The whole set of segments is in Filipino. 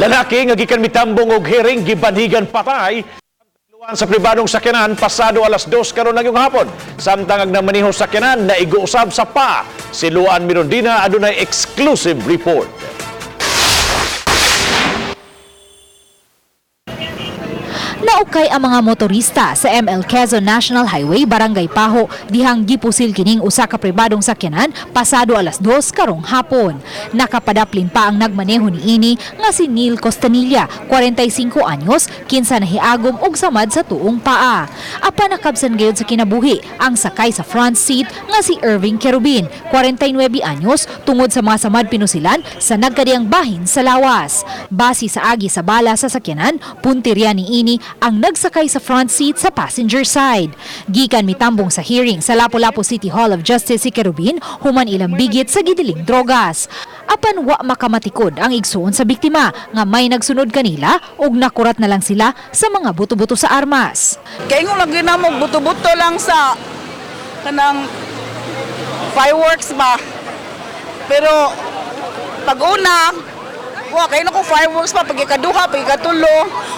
Lalaki nga gikan mitambong og hearing gibanhigan patay sa pribadong sakyanan pasado alas 2 karon lang yung hapon. Samtang ang namaniho sakyanan na iguusab sa pa. Si Luan Mirondina adunay exclusive report. Naukay ang mga motorista sa ML Quezon National Highway, Barangay Paho, dihang gipusil kining usa ka pribadong sakyanan pasado alas 2 karong hapon. Nakapadaplin pa ang nagmaneho niini nga si Neil Costanilla, 45 anyos, kinsa nahiagom og samad sa tuong paa. Apan nakabsan gayud sa kinabuhi ang sakay sa front seat nga si Irving Kerubin, 49 anyos, tungod sa mga samad pinusilan sa nagkadiyang bahin sa lawas. Base sa agi sa bala sa sakyanan, puntirya niini ang nagsakay sa front seat sa passenger side. Gikan mitambong sa hearing sa Lapu-Lapu City Hall of Justice si Kerubin, human ilang bigit sa gidiling drogas. Apan wa makamatikod ang igsuon sa biktima nga may nagsunod kanila ug nakurat na lang sila sa mga buto-buto sa armas. Kaya nga lagi na mo buto-buto lang sa kanang fireworks ba. Pero pag una, wa kay nako fireworks pa pag ikaduha, pag ikatulo,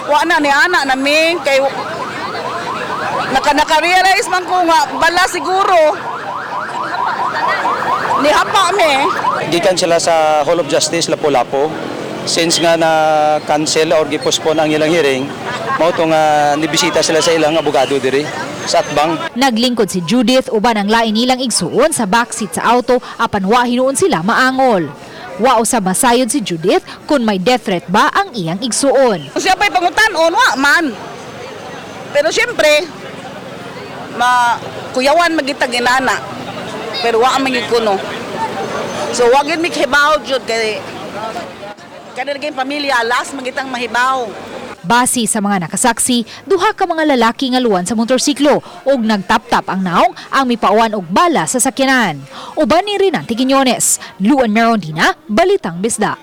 wa na ni ana namin kay naka-realize man ko nga bala siguro ni hapa me. Gikan sila sa Hall of Justice Lapu-Lapu. Since nga na cancel or gipostpone ang ilang hearing, mao to nga nibisita sila sa ilang abogado diri sa Atbang. Naglingkod si Judith uban ang lain nilang igsuon sa backseat sa auto apan wa hinuon sila maangol. Wa usab masayod si Judith kung may death threat ba ang iyang igsuon. Siya pa'y pangutan-on, wa man. Pero siyempre, kuyawan magitag inana. Pero wa man kuno. So wa gid mi hibaw jud kay kada naging pamilya last magitang mahibaw. Base sa mga nakasaksi, duha ka mga lalaki nga luwan sa motorsiklo ug nagtap-tap ang naong ang mipauwan og bala sa sakyanan. Uban ni Rinanti Quiñones, Luan Mirondina, Balitang Bisda.